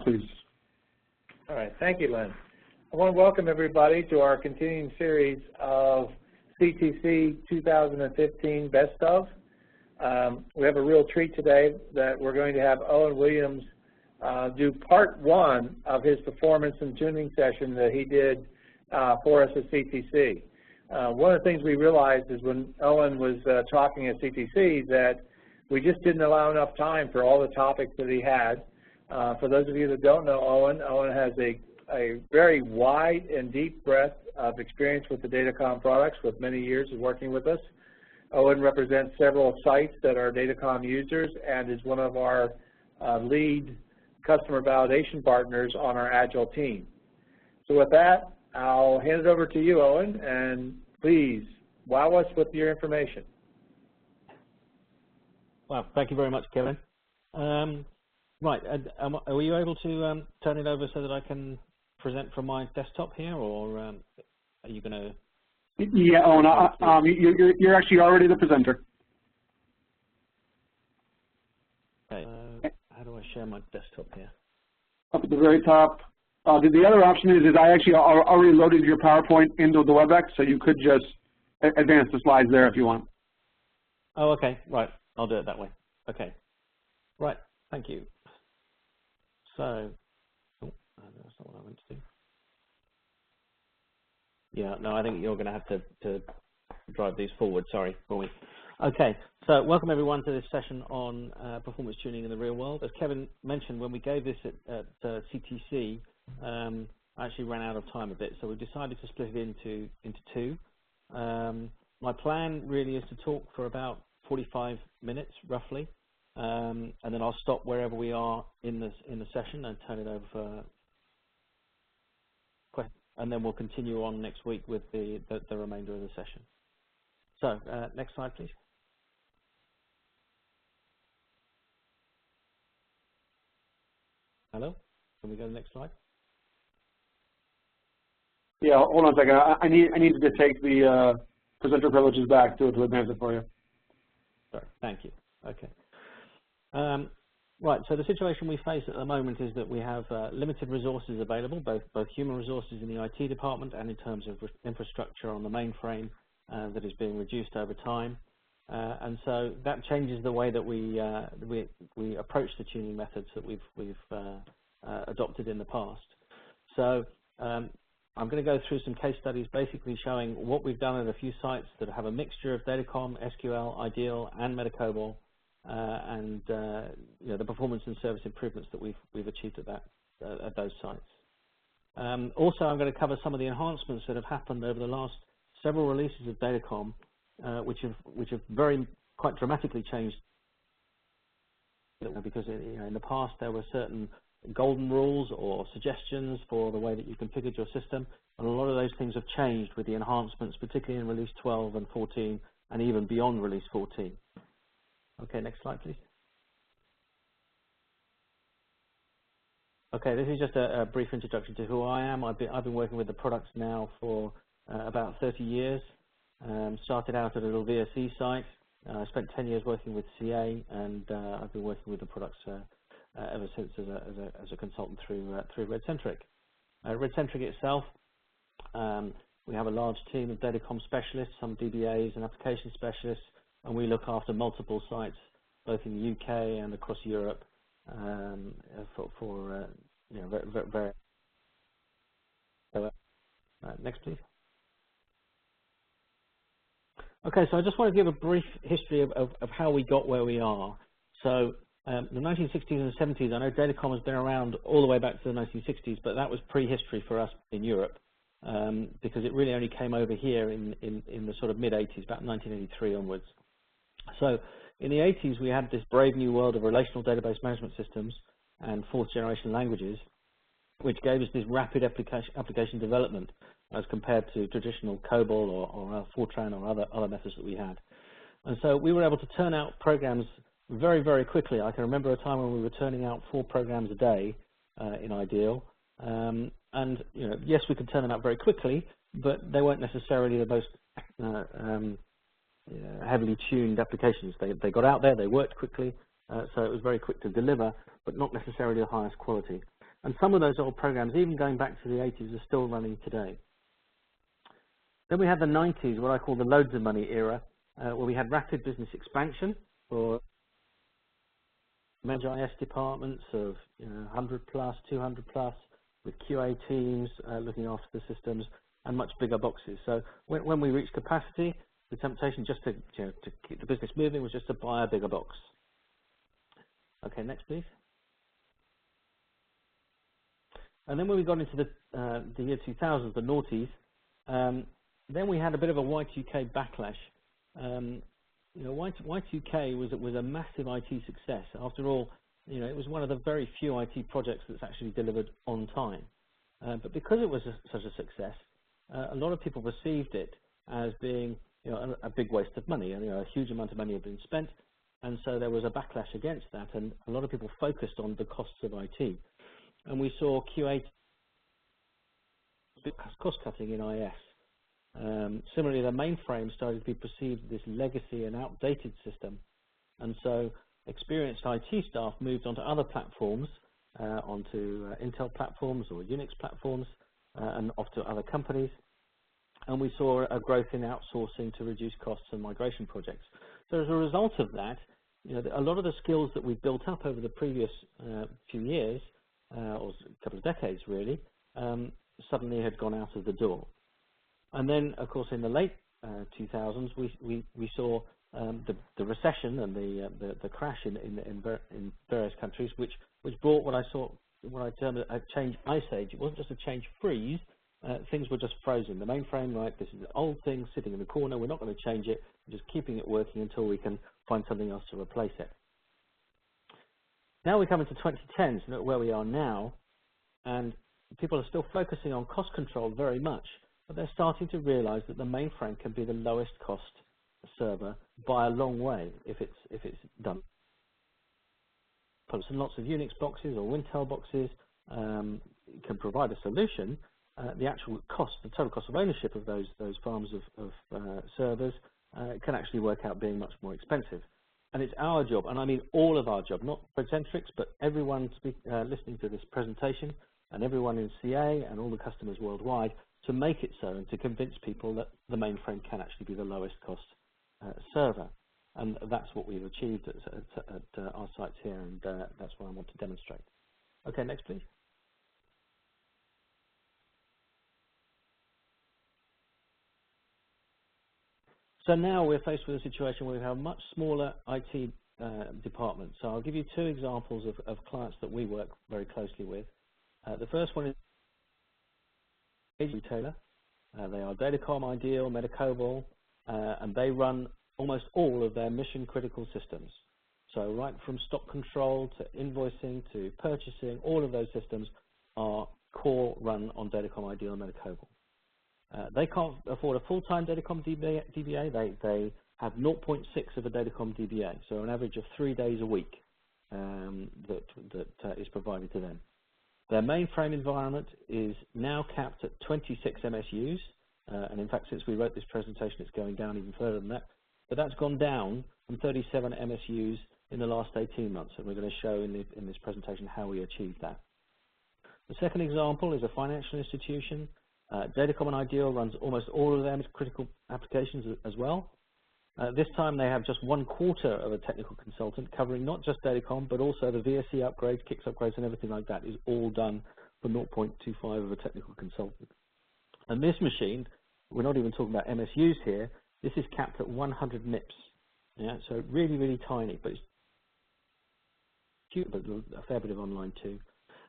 please. All right, thank you, Len. I want to welcome everybody to our continuing series of CTC 2015 Best Of. We have a real treat today that we're going to have Owen Williams do part one of his performance and tuning session that he did for us at CTC. One of the things we realized is when Owen was talking at CTC that we just didn't allow enough time for all the topics that he had. For those of you that don't know Owen, Owen has a very wide and deep breadth of experience with the DATACOM products with many years of working with us. Owen represents several sites that are DATACOM users and is one of our lead customer validation partners on our Agile team. So with that, I'll hand it over to you, Owen, and please wow us with your information. Well, thank you very much, Kevin. Right, are you able to turn it over so that I can present from my desktop here, or are you going to? Yeah, Owen, you're actually already the presenter. Okay, how do I share my desktop here? Up at the very top. The other option is I actually already loaded your PowerPoint into the WebEx, so you could just advance the slides there if you want. Oh, okay, right. I'll do it that way. Okay. Right, thank you. So, oh, that's not what I meant to do. Yeah, no, I think you're going to have to drive these forward, sorry, for me. Okay, so welcome everyone to this session on performance tuning in the real world. As Kevin mentioned, when we gave this at CTC, I actually ran out of time a bit, so we decided to split it into two. My plan really is to talk for about 45 minutes, roughly, and then I'll stop wherever we are in the session and turn it over for questions, and then we'll continue on next week with the remainder of the session. So, next slide, please. Hello? Can we go to the next slide? Yeah, hold on a second. I needed to take the presenter privileges back to advance it for you. Sorry, thank you. Okay. Right, so the situation we face at the moment is that we have limited resources available, both human resources in the IT department and in terms of infrastructure on the mainframe that is being reduced over time. And so that changes the way that we approach the tuning methods that we've adopted in the past. So I'm going to go through some case studies basically showing what we've done at a few sites that have a mixture of DATACOM, SQL, Ideal, and Metacobol, and you know, the performance and service improvements that we've achieved at those sites. Also, I'm going to cover some of the enhancements that have happened over the last several releases of DATACOM, which have quite dramatically changed. Because in the past there were certain golden rules or suggestions for the way that you configured your system, and a lot of those things have changed with the enhancements, particularly in release 12 and 14, and even beyond release 14. Okay, next slide, please. Okay, this is just a brief introduction to who I am. I've been working with the products now for about 30 years. Started out at a little VSE site. I spent 10 years working with CA, and I've been working with the products ever since as a consultant through RedCentric. RedCentric itself, we have a large team of DATACOM specialists, some DBAs and application specialists, and we look after multiple sites, both in the UK and across Europe, for you know, very next, please. Okay, so I just want to give a brief history of how we got where we are. So the 1960s and 70s, I know DATACOM has been around all the way back to the 1960s, but that was prehistory for us in Europe, because it really only came over here in the sort of mid-80s, about 1983 onwards. So in the 80s, we had this brave new world of relational database management systems and fourth-generation languages, which gave us this rapid application development as compared to traditional COBOL or Fortran or other methods that we had. And so we were able to turn out programs very, very quickly. I can remember a time when we were turning out 4 programs a day in Ideal. And you know, yes, we could turn them out very quickly, but they weren't necessarily the most heavily tuned applications. They got out there, they worked quickly, so it was very quick to deliver, but not necessarily the highest quality. And some of those old programs, even going back to the 80s, are still running today. Then we had the 90s, what I call the loads of money era, where we had rapid business expansion for major IS departments of 100 plus, 200 plus, with QA teams looking after the systems, and much bigger boxes. So when we reached capacity, the temptation just to keep the business moving was just to buy a bigger box. Okay, next please. And then when we got into the year 2000, the noughties, then we had a bit of a Y2K backlash. Y2K was a massive IT success. After all, it was one of the very few IT projects that's actually delivered on time. But because it was such a success, a lot of people perceived it as being a big waste of money. A huge amount of money had been spent, and so there was a backlash against that, and a lot of people focused on the costs of IT. And we saw QA cost cutting in IS. Similarly, the mainframe started to be perceived as this legacy and outdated system, and so experienced IT staff moved onto other platforms, onto Intel platforms or Unix platforms, and off to other companies. And we saw a growth in outsourcing to reduce costs and migration projects. So as a result of that, a lot of the skills that we've built up over the previous few years, or a couple of decades really, suddenly had gone out of the door. And then, of course, in the late 2000s, we saw the recession and the crash in various countries, which brought what I termed a change ice age. It wasn't just a change freeze. Things were just frozen. The mainframe, right, this is an old thing sitting in the corner. We're not going to change it. We're just keeping it working until we can find something else to replace it. Now we come into 2010s, where we are now, and people are still focusing on cost control very much, but they're starting to realize that the mainframe can be the lowest cost server by a long way if it's done. Lots and lots of Unix boxes or Intel boxes can provide a solution. The actual cost, the total cost of ownership of those farms of servers can actually work out being much more expensive. And it's our job, and I mean all of our job, not Procentrics, but everyone listening to this presentation, and everyone in CA and all the customers worldwide, to make it so and to convince people that the mainframe can actually be the lowest cost server. And that's what we've achieved at our sites here, and that's what I want to demonstrate. Okay, next please. So now we're faced with a situation where we have much smaller IT departments. So I'll give you two examples of clients that we work very closely with. The first one is a retailer. They are Datacom, Ideal, Metacobol, and they run almost all of their mission-critical systems. So right from stock control to invoicing to purchasing, all of those systems are core run on Datacom, Ideal, and Metacobol. They can't afford a full-time Datacom DBA. They have 0.6 of a Datacom DBA, so an average of 3 days a week that is provided to them. Their mainframe environment is now capped at 26 MSUs, and in fact, since we wrote this presentation, it's going down even further than that. But that's gone down from 37 MSUs in the last 18 months, and we're going to show in this presentation how we achieved that. The second example is a financial institution. Datacom and Ideal runs almost all of their critical applications as well. This time they have just 1/4 of a technical consultant covering not just Datacom, but also the VSE upgrades, KICS upgrades, and everything like that is all done for 0.25 of a technical consultant. And this machine, we're not even talking about MSUs here, this is capped at 100 MIPS. Yeah, so really, really tiny, but it's cute, but a fair bit of online too.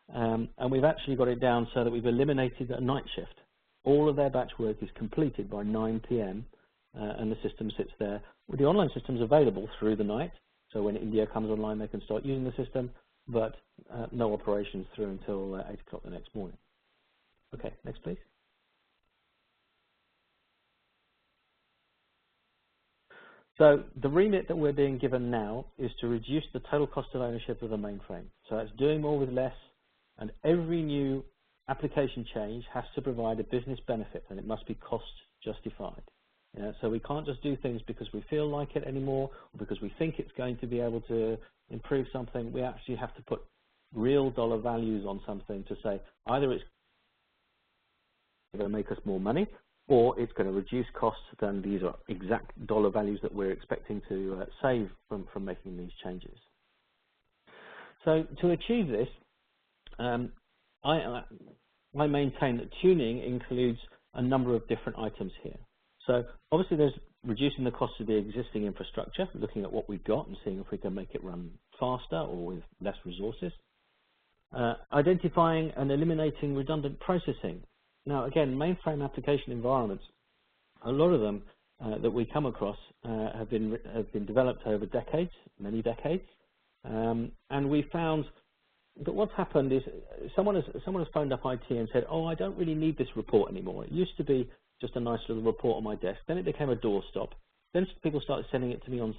And we've actually got it down so that we've eliminated a night shift. All of their batch work is completed by 9 p.m. And the system sits there with the online systems available through the night. So when India comes online, they can start using the system, but no operations through until 8 o'clock the next morning. Okay, next please. So the remit that we're being given now is to reduce the total cost of ownership of the mainframe. So it's doing more with less, and every new application change has to provide a business benefit, and it must be cost justified. Yeah, so we can't just do things because we feel like it anymore, or because we think it's going to be able to improve something. We actually have to put real dollar values on something to say either it's going to make us more money or it's going to reduce costs, then these are exact dollar values that we're expecting to save from making these changes. So to achieve this, I maintain that tuning includes a number of different items here. So obviously there's reducing the cost of the existing infrastructure, looking at what we've got and seeing if we can make it run faster or with less resources. Identifying and eliminating redundant processing. Now again, mainframe application environments, a lot of them that we come across have been developed over decades, many decades, and we found that what's happened is someone has phoned up IT and said, oh, I don't really need this report anymore. It used to be just a nice little report on my desk. Then it became a doorstop. Then people started sending it to me on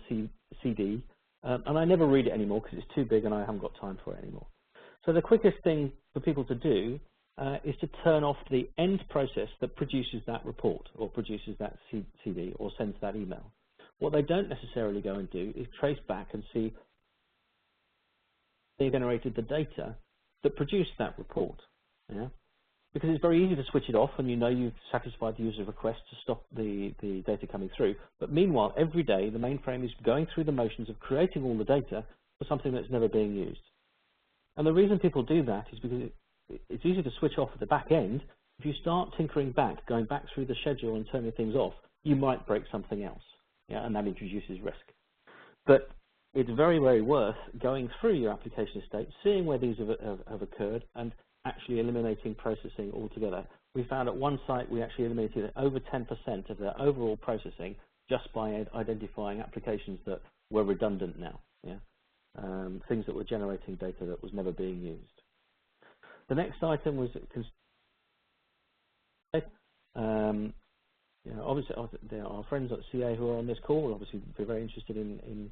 CD, and I never read it anymore because it's too big and I haven't got time for it anymore. So the quickest thing for people to do is to turn off the end process that produces that report or produces that CD or sends that email. What they don't necessarily go and do is trace back and see they generated the data that produced that report. Yeah? Because it's very easy to switch it off and you know you've satisfied the user request to stop the data coming through. But meanwhile, every day the mainframe is going through the motions of creating all the data for something that's never being used. And the reason people do that is because it's easy to switch off at the back end. If you start tinkering back, going back through the schedule and turning things off, you might break something else, yeah, and that introduces risk. But it's very, very worth going through your application estate, seeing where these have occurred, and actually eliminating processing altogether. We found at one site we actually eliminated over 10% of their overall processing just by identifying applications that were redundant now, yeah? Things that were generating data that was never being used. The next item was you know, obviously there are friends at CA who are on this call will obviously be very interested in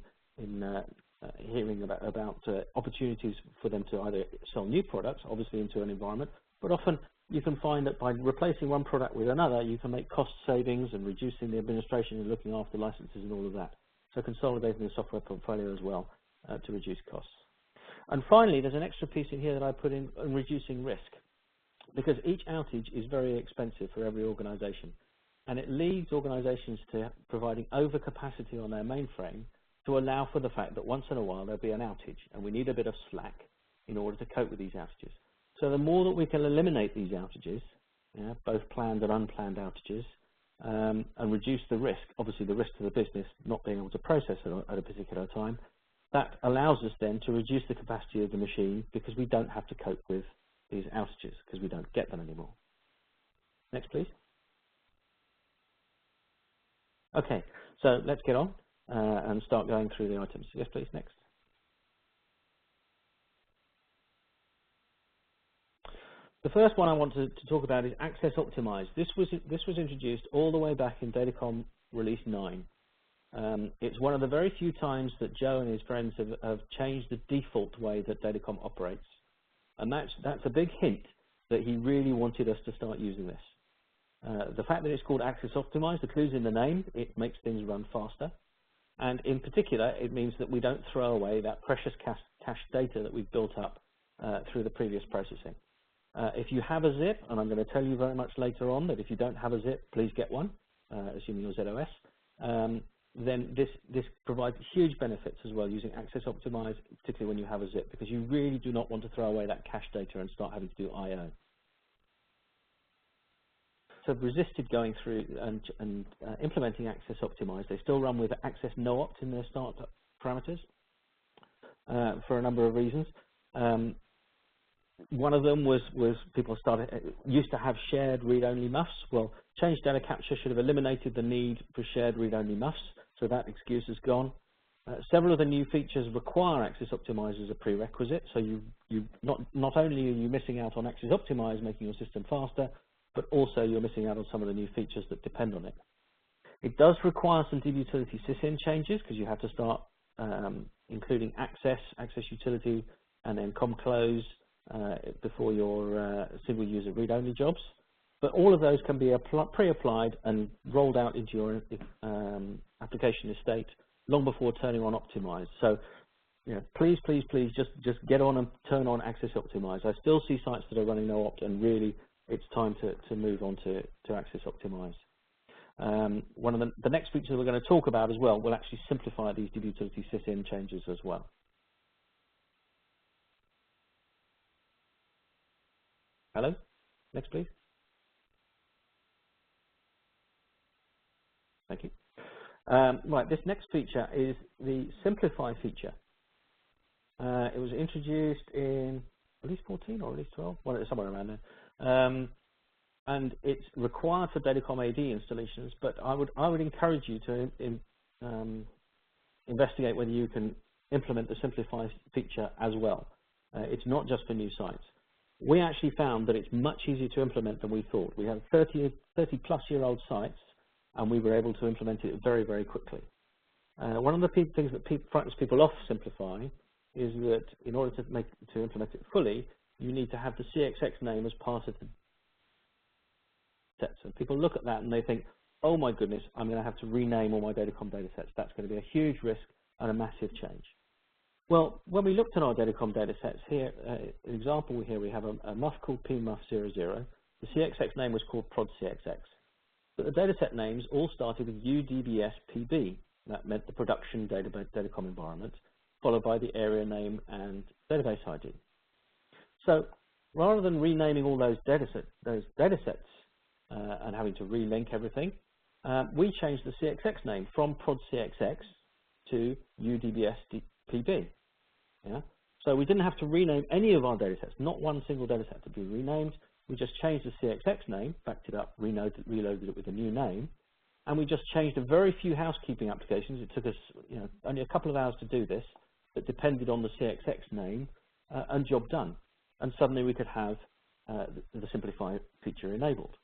hearing about opportunities for them to either sell new products, obviously into an environment, but often you can find that by replacing one product with another, you can make cost savings and reducing the administration and looking after licenses and all of that. So consolidating the software portfolio as well to reduce costs. And finally, there's an extra piece in here that I put in reducing risk, because each outage is very expensive for every organization, and it leads organizations to providing overcapacity on their mainframe to allow for the fact that once in a while there'll be an outage, and we need a bit of slack in order to cope with these outages. So the more that we can eliminate these outages, yeah, both planned and unplanned outages, and reduce the risk, obviously the risk to the business not being able to process it at a particular time, that allows us then to reduce the capacity of the machine because we don't have to cope with these outages because we don't get them anymore. Next, please. Okay, so let's get on and start going through the items. Yes, please, next. The first one I want to talk about is Access Optimized. This was introduced all the way back in DATACOM Release 9. It's one of the very few times that Joe and his friends have changed the default way that DATACOM operates. And that's a big hint that he really wanted us to start using this. The fact that it's called Access Optimized, the clue's in the name, it makes things run faster. And in particular, it means that we don't throw away that precious cache data that we've built up through the previous processing. If you have a zip, and I'm going to tell you very much later on that if you don't have a zip, please get one, assuming you're ZOS. Then this provides huge benefits as well using Access Optimized, particularly when you have a zip, because you really do not want to throw away that cache data and start having to do I/O. So I've resisted going through and implementing Access Optimized. They still run with Access No-Opt in their start parameters for a number of reasons. One of them was people used to have shared read-only MUFs. Well, Change Data Capture should have eliminated the need for shared read-only MUFs, so that excuse is gone. Several of the new features require Access Optimized as a prerequisite, so not only are you missing out on Access Optimized making your system faster, but also you're missing out on some of the new features that depend on it. It does require some DBUTLTY sysin changes because you have to start including access utility, and then ComClose before your single user read-only jobs. But all of those can be pre-applied and rolled out into your application estate long before turning on Optimize. So please just get on and turn on Access Optimize. I still see sites that are running no opt, and really it's time to move on to Access Optimize. One of the next features we're going to talk about as well will actually simplify these DBUTLTY sys-in changes as well. Hello? Next, please. Thank you. Right, this next feature is the Simplify feature. It was introduced in release 14 or release 12, well, it's somewhere around there. And it's required for DATACOM AD installations, but I would encourage you to investigate whether you can implement the Simplify feature as well. It's not just for new sites. We actually found that it's much easier to implement than we thought. We have 30-plus-year-old sites, and we were able to implement it very, very quickly. One of the things that frightens people off Simplify is that in order to implement it fully, you need to have the CXX name as part of the sets. And people look at that and they think, oh my goodness, I'm going to have to rename all my Datacom data sets. That's going to be a huge risk and a massive change. Well, when we looked at our Datacom data sets here, an example here, we have a MUF called PMUF00. The CXX name was called ProdCXX. But the data set names all started with UDBSPB. That meant the production Datacom environment, followed by the area name and database ID. So rather than renaming all those data sets and having to relink everything, we changed the CXX name from ProdCXX to UDBSPB. Yeah? So we didn't have to rename any of our data sets, not one single data set to be renamed. We just changed the CXX name, backed it up, reloaded it with a new name, and we just changed a very few housekeeping applications. It took us only a couple of hours to do this, that depended on the CXX name, and job done. And suddenly we could have the Simplify feature enabled.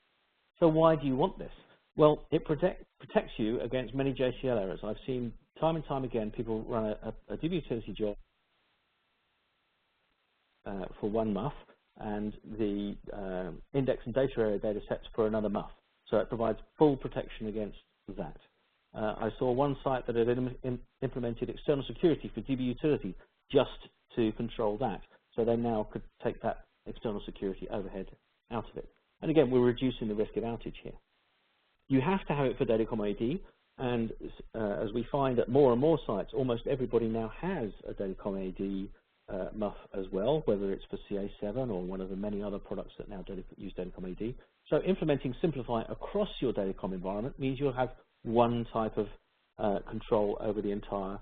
So why do you want this? Well, it protects you against many JCL errors. I've seen time and time again people run a DBUTLTY job for one MUF and the index and data area data sets for another MUF. So it provides full protection against that. I saw one site that had implemented external security for DBUTLTY just to control that. So they now could take that external security overhead out of it. And again, we're reducing the risk of outage here. You have to have it for Datacom AD, and as we find at more and more sites, almost everybody now has a Datacom AD MUF as well, whether it's for CA7 or one of the many other products that now use Datacom AD. So implementing Simplify across your Datacom environment means you'll have one type of control over the entire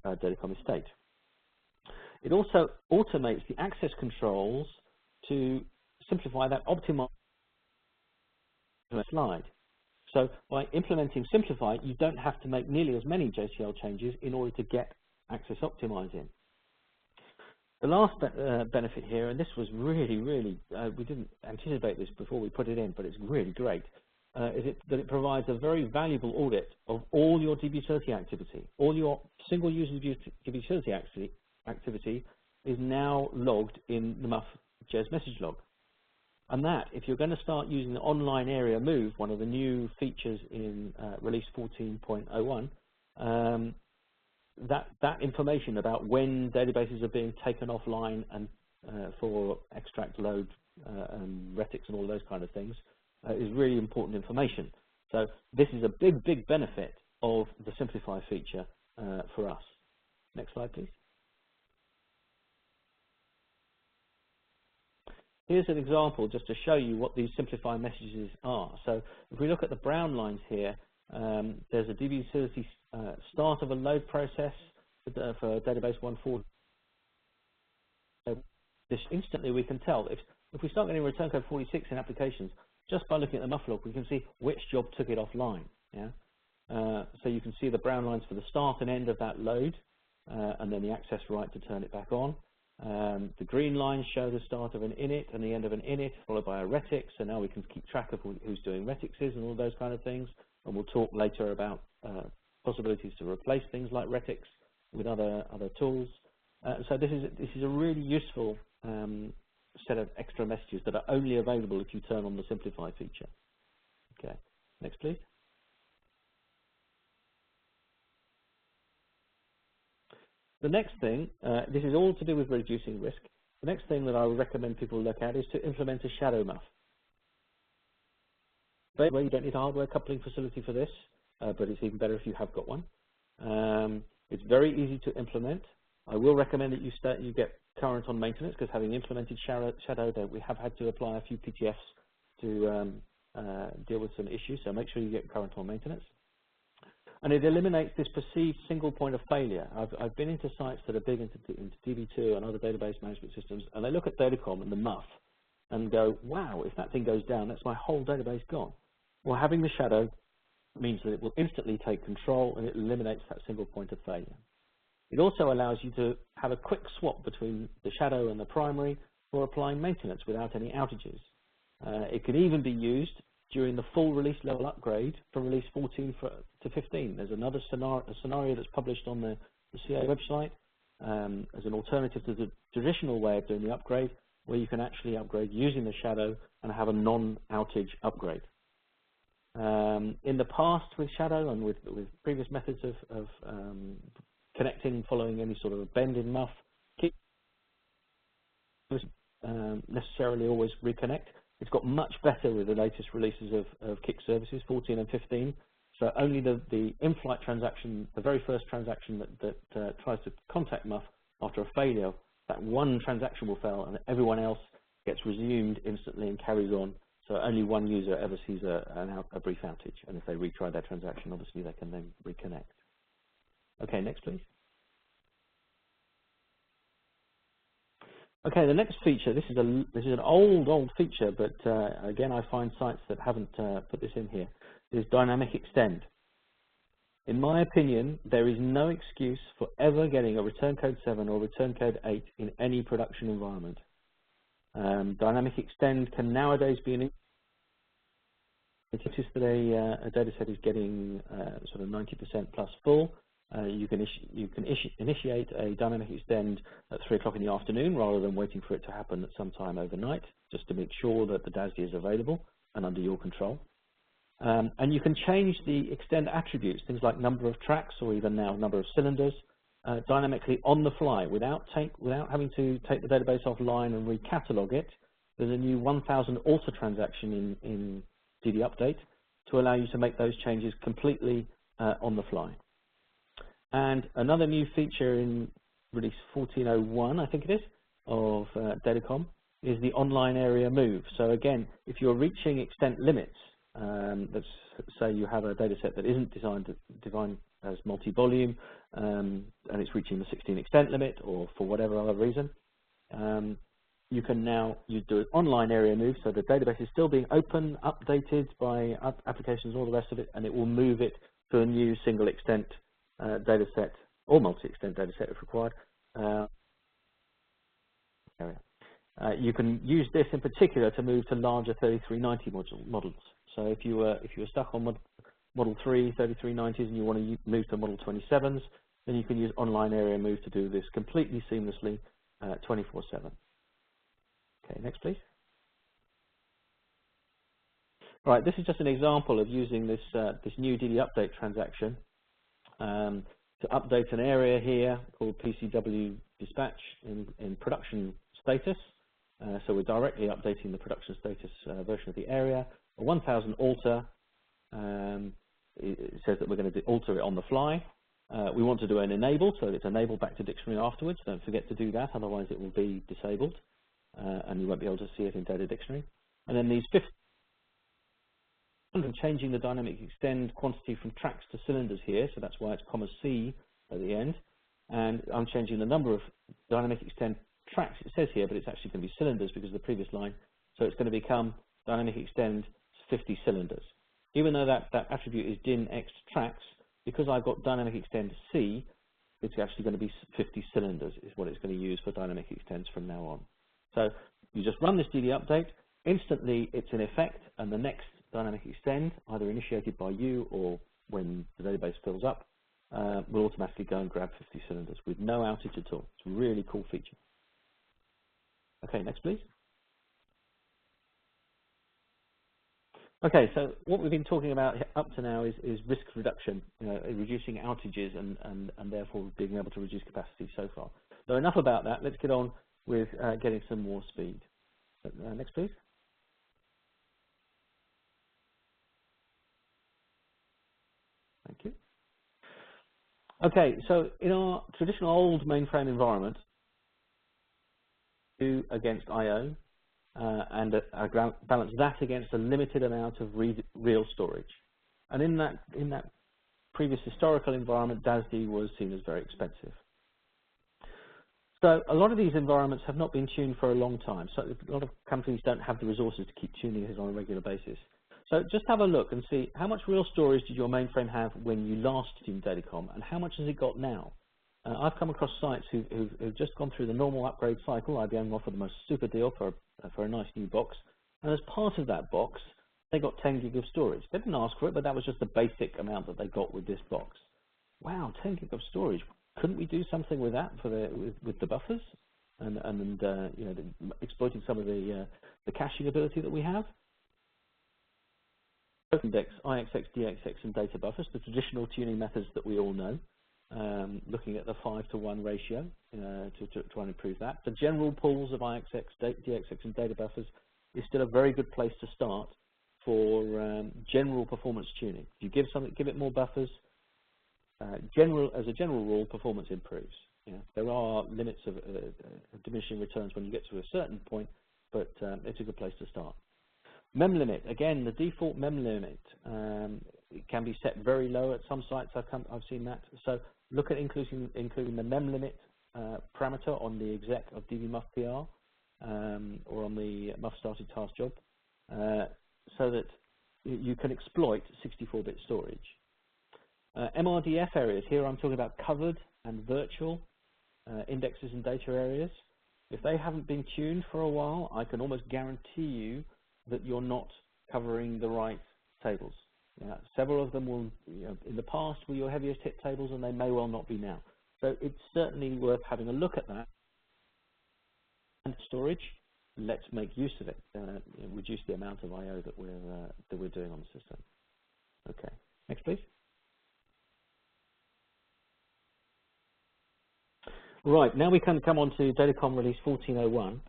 Datacom estate. It also automates the access controls to simplify that optimized slide. So by implementing Simplify, you don't have to make nearly as many JCL changes in order to get Access Optimize in. The last benefit here, and this was really, we didn't anticipate this before we put it in, but it's really great, is that it provides a very valuable audit of all your DBUTLTY activity. All your single user DBUTLTY activity is now logged in the MUF JS message log. And that, if you're going to start using the online area move, one of the new features in release 14.01, that information about when databases are being taken offline and for extract, load, retics and all those kind of things is really important information. So this is a big benefit of the Simplify feature for us. Next slide, please. Here's an example just to show you what these Simplify messages are. So if we look at the brown lines here, there's a DBUTLTY start of a load process for database 140. So this instantly we can tell if we start getting return code 46 in applications, just by looking at the MUF log, we can see which job took it offline. Yeah. So you can see the brown lines for the start and end of that load, and then the access right to turn it back on. The green lines show the start of an init and the end of an init, followed by a retic. So now we can keep track of who's doing retixes and all those kind of things. And we'll talk later about possibilities to replace things like retics with other tools. So this is a really useful set of extra messages that are only available if you turn on the Simplify feature. Okay, next please. The next thing, this is all to do with reducing risk. The next thing that I would recommend people look at is to implement a shadow muff. But you don't need a hardware coupling facility for this, but it's even better if you have got one. It's very easy to implement. I will recommend that you get current on maintenance, because having implemented shadow, we have had to apply a few PTFs to deal with some issues, so make sure you get current on maintenance. And it eliminates this perceived single point of failure. I've been into sites that are big into DB2 and other database management systems, and they look at Datacom and the muff and go, wow, if that thing goes down, that's my whole database gone. Well, having the shadow means that it will instantly take control, and it eliminates that single point of failure. It also allows you to have a quick swap between the shadow and the primary for applying maintenance without any outages. It can even be used during the full release level upgrade from release 14 to 15. There's another scenario that's published on the CA website as an alternative to the traditional way of doing the upgrade, where you can actually upgrade using the shadow and have a non-outage upgrade. In the past with shadow and with previous methods of connecting following any sort of a bend in muff, necessarily always reconnect. It's got much better with the latest releases of kick services, 14 and 15. So only the in-flight transaction, the very first transaction that tries to contact muff after a failure, that one transaction will fail, and everyone else gets resumed instantly and carries on. So only one user ever sees a brief outage, and if they retry their transaction, obviously they can then reconnect. Okay, next please. Okay, the next feature, this is an old feature, but again, I find sites that haven't put this in here, is dynamic extend. In my opinion, there is no excuse for ever getting a return code 7 or return code 8 in any production environment. Dynamic extend can nowadays be an notice that a data set is getting sort of 90% plus full. You can initiate a dynamic extend at 3 o'clock in the afternoon rather than waiting for it to happen at some time overnight, just to make sure that the DASD is available and under your control. And you can change the extend attributes, things like number of tracks or even now number of cylinders, dynamically on the fly without having to take the database offline and recatalog it. There's a new 1000 alter transaction in DDUPDATE to allow you to make those changes completely on the fly. And another new feature in release 14.01, I think it is, of Datacom, is the online area move. So again, if you're reaching extent limits, let's say you have a data set that isn't defined as multi-volume, and it's reaching the 16 extent limit, or for whatever other reason, you can now do an online area move, so the database is still being open, updated by applications, all the rest of it, and it will move it to a new single extent data set or multi-extent data set if required. You can use this in particular to move to larger 3390 models. So if you were stuck on Model 3 3390s and you want to move to Model 27s, then you can use online area move to do this completely seamlessly 24/7. Okay, next please. Right, this is just an example of using this new DDUPDATE transaction to update an area here called PCW dispatch in production status. So we're directly updating the production status version of the area. A 1000 alter, it says that we're going to alter it on the fly. We want to do an enable, so it's enabled back to dictionary afterwards. Don't forget to do that, otherwise it will be disabled, and you won't be able to see it in data dictionary. And then these 50, I'm changing the dynamic extend quantity from tracks to cylinders here, so that's why it's comma C at the end. And I'm changing the number of dynamic extend tracks, it says here, but it's actually going to be cylinders because of the previous line. So it's going to become dynamic extend 50 cylinders. Even though that attribute is din x tracks, because I've got dynamic extend C, it's actually going to be 50 cylinders is what it's going to use for dynamic extends from now on. So you just run this DDUPDATE, instantly it's in effect, and the next dynamic extend, either initiated by you or when the database fills up, will automatically go and grab 50 cylinders with no outage at all. It's a really cool feature. Okay, next please. Okay, so what we've been talking about up to now is risk reduction, reducing outages and therefore being able to reduce capacity so far. So enough about that. Let's get on with getting some more speed. Next, please. Thank you. Okay, so in our traditional old mainframe environment, against I/O, and balance that against a limited amount of real storage. And in that previous historical environment, DASD was seen as very expensive. So a lot of these environments have not been tuned for a long time. So a lot of companies don't have the resources to keep tuning this on a regular basis. So just have a look and see how much real storage did your mainframe have when you last tuned Datacom, and how much has it got now? I've come across sites who've just gone through the normal upgrade cycle. IBM offered them a super deal for a nice new box, and as part of that box, they got 10 gig of storage. They didn't ask for it, but that was just the basic amount that they got with this box. Wow, 10 gig of storage. Couldn't we do something with that with the buffers and exploiting some of the caching ability that we have? Index, IXX, DXX, and data buffers, the traditional tuning methods that we all know. Looking at the 5-to-1 ratio to try and improve that. The general pools of IXX, DXX, and data buffers is still a very good place to start for general performance tuning. If you give it more buffers, as a general rule, performance improves. There are limits of diminishing returns when you get to a certain point, but it's a good place to start. Mem limit, again, the default mem limit it can be set very low at some sites. I've seen that. So look at including the mem limit parameter on the exec of DBMUFPR or on the MUF started task job, so that you can exploit 64-bit storage. MRDF areas, here I'm talking about covered and virtual indexes and data areas. If they haven't been tuned for a while, I can almost guarantee you that you're not covering the right tables. Several of them will, in the past, were your heaviest hit tables, and they may well not be now. So it's certainly worth having a look at that. And storage, let's make use of it. Reduce the amount of I/O that we're doing on the system. Okay, next, please. Right, now we can come on to Datacom release 1401,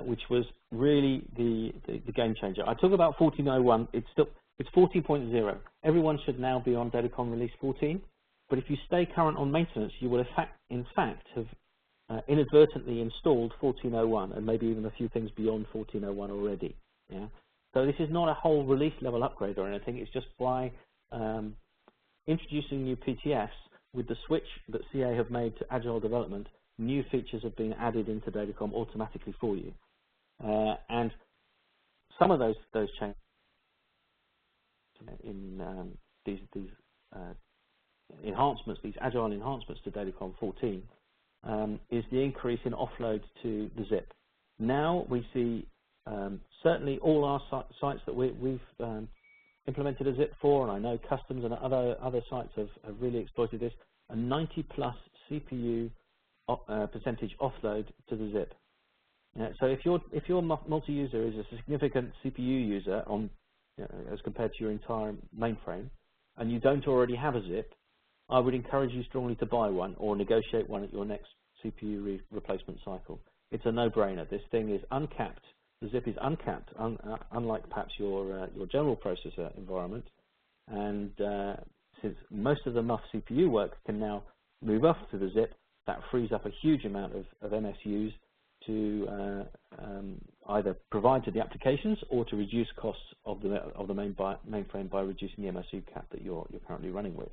which was really the game changer. I talk about 1401, it's 14.0. Everyone should now be on Datacom release 14, but if you stay current on maintenance, you will in fact have inadvertently installed 1401 and maybe even a few things beyond 1401 already. So this is not a whole release level upgrade or anything, it's just by introducing new PTFs. With the switch that CA have made to agile development, new features have been added into Datacom automatically for you. And some of those changes in these enhancements, these agile enhancements to Datacom 14, is the increase in offload to the zip. Now we see certainly all our sites that we've implemented a zip for, and I know Customs and other sites have really exploited this, a 90+ CPU percentage offload to the zip. So if your multi-user is a significant CPU user on as compared to your entire mainframe, and you don't already have a zip, I would encourage you strongly to buy one or negotiate one at your next CPU replacement cycle. It's a no-brainer. This thing is uncapped. The zip is uncapped, unlike perhaps your general processor environment. And since most of the MUF CPU work can now move off to the zip, that frees up a huge amount of MSUs to either provide to the applications or to reduce costs of the mainframe by reducing the MSU cap that you're currently running with.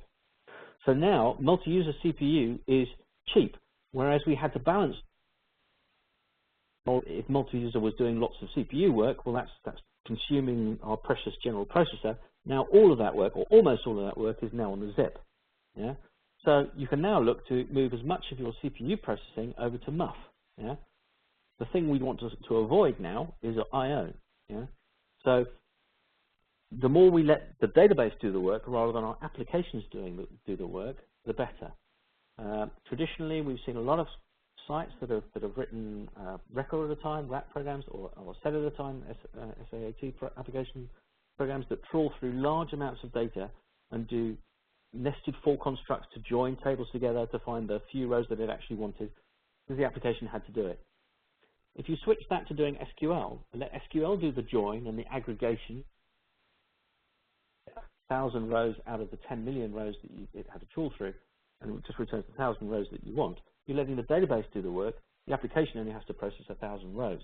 So now multi-user CPU is cheap, whereas we had to balance. If multi-user was doing lots of CPU work, well, that's consuming our precious general processor. Now all of that work, or almost all of that work, is now on the zip. So you can now look to move as much of your CPU processing over to MUF. The thing we want to avoid now is I/O. So the more we let the database do the work rather than our applications do the work, the better. Traditionally, we've seen a lot of sites that have written record at a time, RAT programs, or set at a time, SAAT application programs that trawl through large amounts of data and do nested for constructs to join tables together to find the few rows that it actually wanted, because the application had to do it. If you switch that to doing SQL, and let SQL do the join and the aggregation, 1,000 rows out of the 10 million rows that it had to trawl through, and it just returns the 1,000 rows that you want, you're letting the database do the work. The application only has to process 1,000 rows.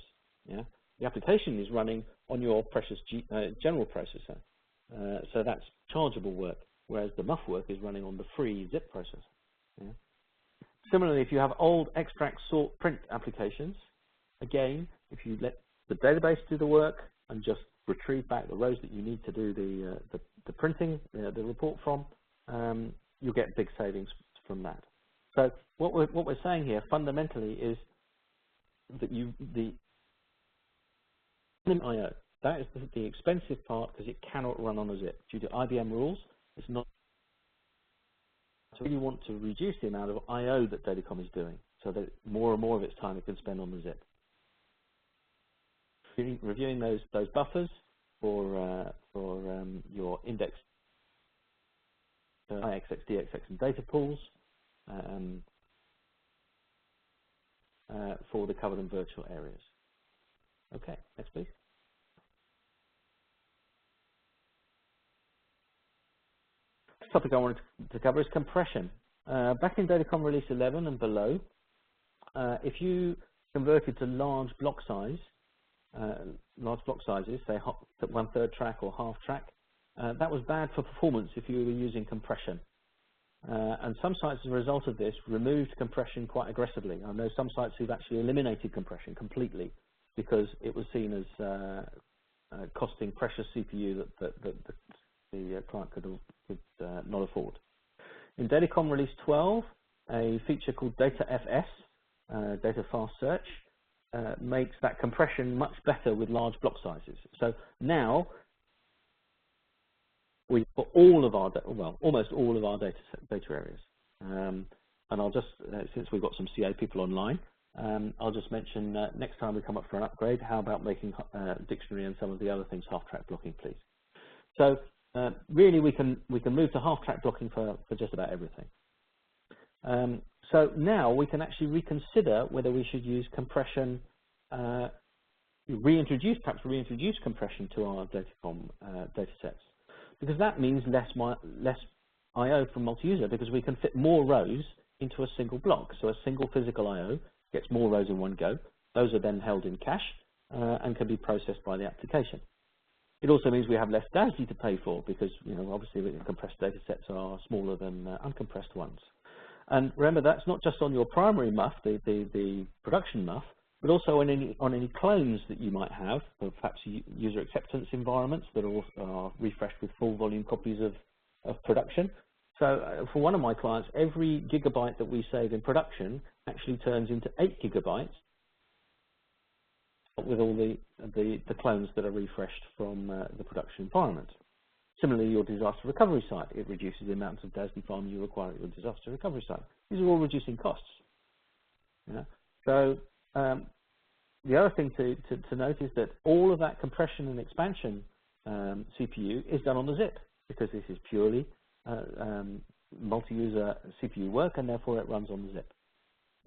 Yeah? The application is running on your precious general processor, so that's chargeable work, whereas the MUF work is running on the free zip processor. Yeah? Similarly, if you have old extract, sort, print applications, again, if you let the database do the work and just retrieve back the rows that you need to do the printing, the report from, you'll get big savings from that. So what we're saying here fundamentally is that the I/O, that is the expensive part because it cannot run on a zip. Due to IBM rules, it's not. So we want to reduce the amount of I/O that Datacom is doing, so that more and more of its time it can spend on the zip. Reviewing those buffers for your index, IXX, DXX, and data pools for the covered and virtual areas. Okay, next please. Next topic I wanted to cover is compression. Back in Datacom Release 11 and below, if you converted to large block sizes, say 1/3 track or half track, that was bad for performance if you were using compression. And some sites, as a result of this, removed compression quite aggressively. I know some sites who've actually eliminated compression completely because it was seen as costing precious CPU that the client could not afford. In Datacom Release 12, a feature called DataFS, Data Fast Search, makes that compression much better with large block sizes. So now, we put all of our, almost all of our data areas. And I'll just, since we've got some CA people online, I'll just mention next time we come up for an upgrade, how about making dictionary and some of the other things half-track blocking, please. So really, we can move to half-track blocking for just about everything. So now we can actually reconsider whether we should use compression, perhaps reintroduce compression to our Datacom data sets, because that means less I/O from multi-user, because we can fit more rows into a single block. So a single physical I/O gets more rows in one go. Those are then held in cache and can be processed by the application. It also means we have less DASD to pay for, because obviously compressed data sets are smaller than uncompressed ones. And remember, that's not just on your primary MUF, the production MUF, but also on any clones that you might have, or perhaps user acceptance environments that are refreshed with full volume copies of production. So for one of my clients, every gigabyte that we save in production actually turns into 8 gigabytes with all the clones that are refreshed from the production environment. Similarly, your disaster recovery site, it reduces the amount of DASD farm you require at your disaster recovery site. These are all reducing costs. Yeah? So the other thing to note is that all of that compression and expansion CPU is done on the zip, because this is purely multi-user CPU work, and therefore it runs on the zip.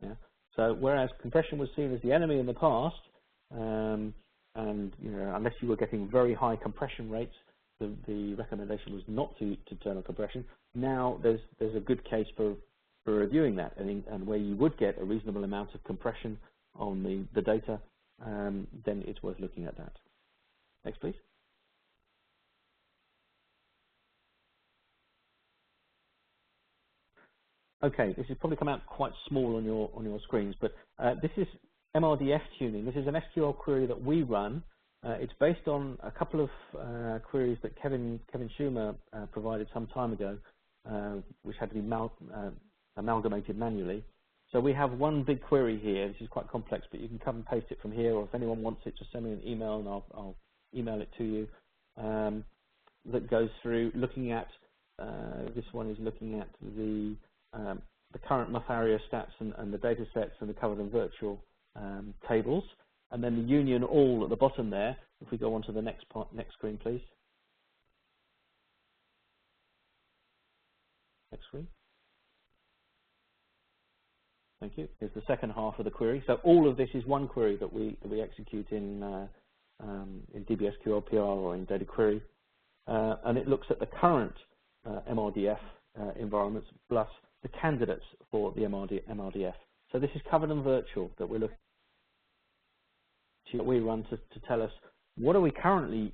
Yeah? So whereas compression was seen as the enemy in the past, and unless you were getting very high compression rates, the recommendation was not to turn on compression. Now there's a good case for reviewing that, and where you would get a reasonable amount of compression on the data, then it's worth looking at that. Next, please. Okay, this has probably come out quite small on your screens, but this is MRDF tuning. This is an SQL query that we run. It's based on a couple of queries that Kevin Schumer provided some time ago, which had to be amalgamated manually. So we have one big query here. This is quite complex, but you can come and paste it from here, or if anyone wants it, just send me an email and I'll email it to you. That goes through looking at, this one is looking at the current MUF area stats and the data sets and the covered and virtual tables, and then the union all at the bottom there. If we go on to the next screen, please. Next screen. Thank you. Here's the second half of the query. So all of this is one query that we execute in DBSQL-PR or in data query, and it looks at the current MRDF environments plus the candidates for the MRDF. So this is covered and virtual that we're looking at. We run to tell us what are we currently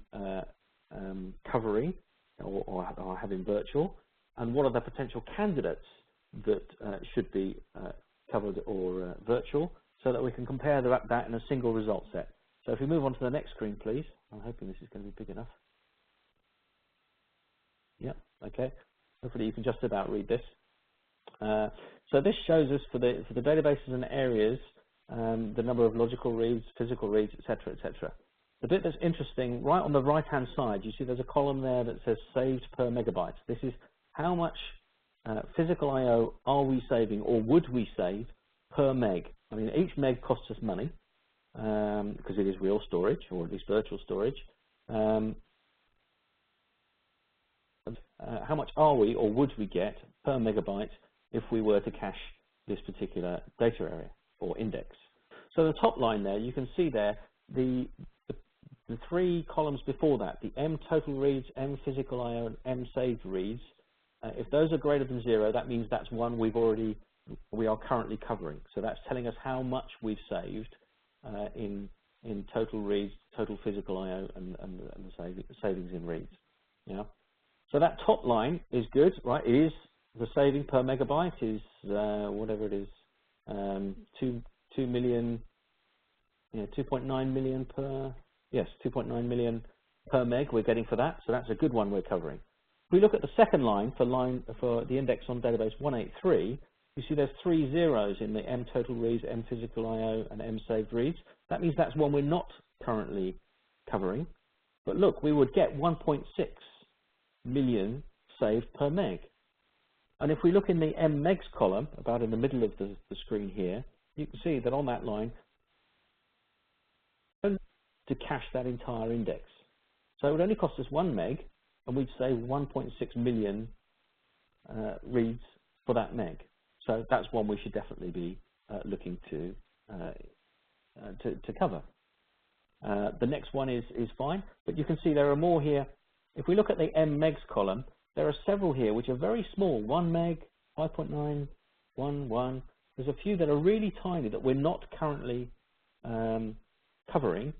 covering or having virtual, and what are the potential candidates that should be covered or virtual, so that we can compare that in a single result set. So if we move on to the next screen, please. I'm hoping this is going to be big enough. Yeah, okay. Hopefully you can just about read this. So this shows us for the databases and areas the number of logical reads, physical reads, etc., etc. The bit that's interesting, right on the right-hand side, you see there's a column there that says saved per megabyte. This is how much physical I/O are we saving, or would we save per meg? I mean, each meg costs us money because it is real storage, or at least virtual storage. How much are we, or would we get per megabyte if we were to cache this particular data area or index? So the top line there, you can see there the three columns before that, the M total reads, M physical I/O, and M saved reads. If those are greater than 0, that means that's one we are currently covering. So that's telling us how much we've saved in total reads, total physical I/O, and the savings in reads. Yeah. So that top line is good, right? It is the saving per megabyte is whatever it is, 2 million, 2.9 million per, yes, 2.9 million per meg we're getting for that. So that's a good one we're covering. If we look at the second line for the index on database 183, you see there's 3 zeros in the M total reads, M physical I/O, and M saved reads. That means that's one we're not currently covering. But look, we would get 1.6 million saved per meg. And if we look in the M megs column, about in the middle of the screen here, you can see that on that line, to cache that entire index. So it would only cost us 1 meg, and we'd save 1.6 million reads for that meg. So that's one we should definitely be looking to cover. The next one is fine, but you can see there are more here. If we look at the M megs column, there are several here which are very small, 1 meg, 5.9, 1. There's a few that are really tiny that we're not currently covering,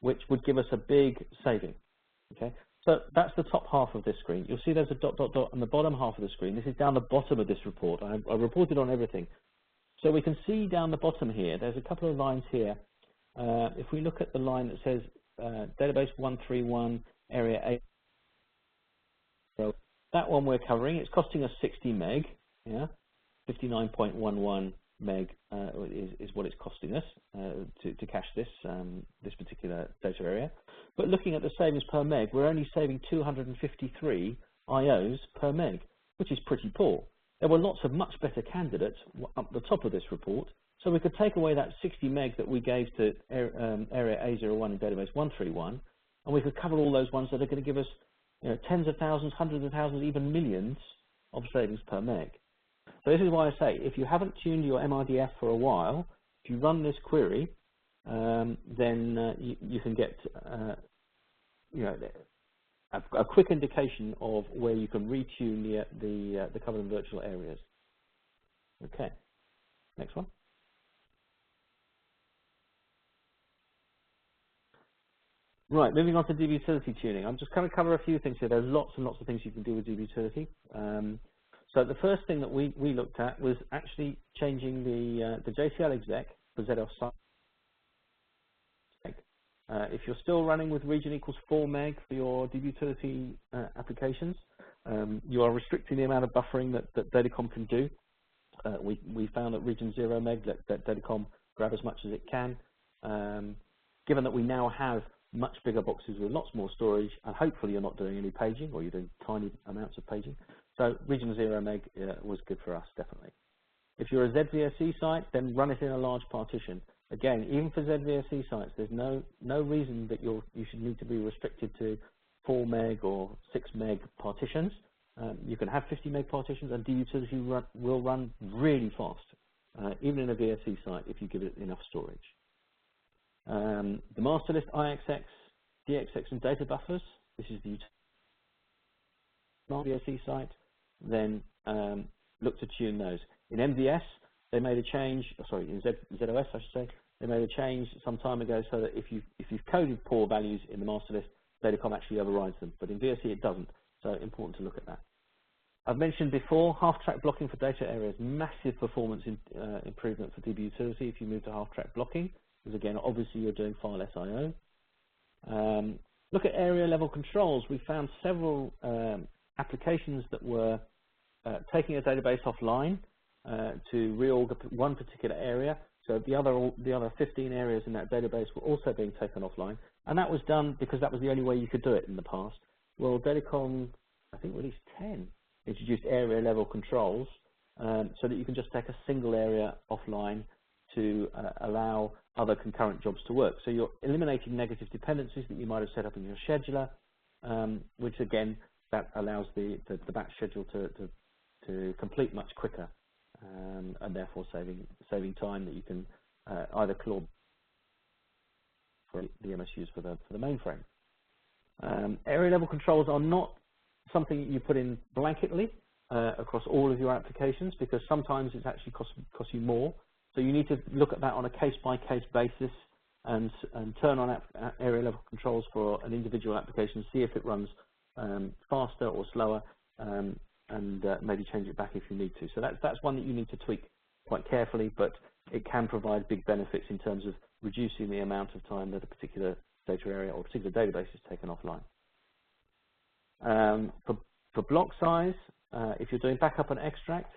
which would give us a big saving. Okay, so that's the top half of this screen. You'll see there's a ... on the bottom half of the screen. This is down the bottom of this report. I reported on everything. So we can see down the bottom here, there's a couple of lines here. If we look at the line that says database 131, area 8, so that one we're covering. It's costing us 60 meg, yeah, 59.11 meg is what it's costing us to cache this particular data area. But looking at the savings per meg, we're only saving 253 IOs per meg, which is pretty poor. There were lots of much better candidates up the top of this report, so we could take away that 60 meg that we gave to area A01 in database 131, and we could cover all those ones that are going to give us tens of thousands, hundreds of thousands, even millions of savings per meg. So this is why I say, if you haven't tuned your MRDF for a while, if you run this query, then you can get a quick indication of where you can retune the covered and virtual areas. Okay, next one. Right, moving on to DBUTLTY tuning. I'm just going to cover a few things here. There's lots and lots of things you can do with DBUTLTY. So the first thing that we looked at was actually changing the JCL exec for ZF site. If you're still running with region equals 4 meg for your DBUTLTY applications, you are restricting the amount of buffering that DATACOM can do. We found that region 0 meg, let DATACOM grab as much as it can. Given that we now have much bigger boxes with lots more storage, and hopefully you're not doing any paging, or you're doing tiny amounts of paging. So region 0 meg was good for us, definitely. If you're a ZVSE site, then run it in a large partition. Again, even for ZVSE sites, there's no reason that you should need to be restricted to 4 meg or 6 meg partitions. You can have 50 meg partitions, and DBUTLTY will run really fast, even in a VSE site if you give it enough storage. The master list IXX, DXX, and data buffers. This is the VSE site. Then look to tune those. In MDS, they made a change. Sorry, in ZOS, I should say, they made a change some time ago so that if you've coded poor values in the master list, DATACOM actually overrides them. But in VSE, it doesn't. So important to look at that. I've mentioned before, half-track blocking for data areas, massive performance improvement for DBUTLTY if you move to half-track blocking, because again, obviously you're doing far less I/O. Look at area level controls. We found several applications that were taking a database offline to reorg one particular area. So the other 15 areas in that database were also being taken offline, and that was done because that was the only way you could do it in the past. Well, DATACOM, I think released 10, introduced area level controls so that you can just take a single area offline to allow other concurrent jobs to work. So you're eliminating negative dependencies that you might have set up in your scheduler, which again, that allows the batch schedule to complete much quicker, and therefore saving time that you can either claw for the MSUs for the mainframe. Area level controls are not something you put in blanketly across all of your applications, because sometimes it's actually cost you more. So you need to look at that on a case-by-case basis and turn on area level controls for an individual application, see if it runs faster or slower, and maybe change it back if you need to. So that's one that you need to tweak quite carefully, but it can provide big benefits in terms of reducing the amount of time that a particular data area or a particular database is taken offline. For block size, if you're doing backup and extract,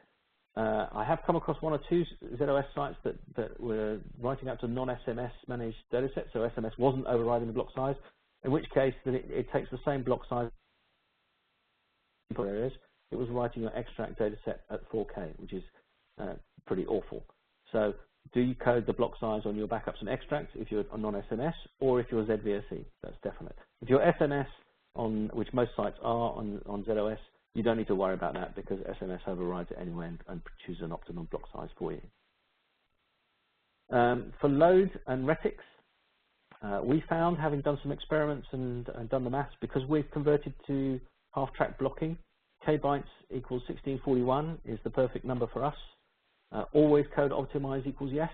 I have come across one or two ZOS sites that were writing out to non-SMS managed datasets, so SMS wasn't overriding the block size, in which case then it takes the same block size areas. It was writing your extract dataset at 4K, which is pretty awful. So do you code the block size on your backups and extracts if you're on non-SMS, or if you're ZVSE? That's definite. If you're SMS, which most sites are on ZOS, you don't need to worry about that because SMS overrides it anyway and chooses an optimum block size for you. For load and retics, we found, having done some experiments and done the maths, because we've converted to half-track blocking, kbytes equals 1641 is the perfect number for us. Always code optimize equals yes.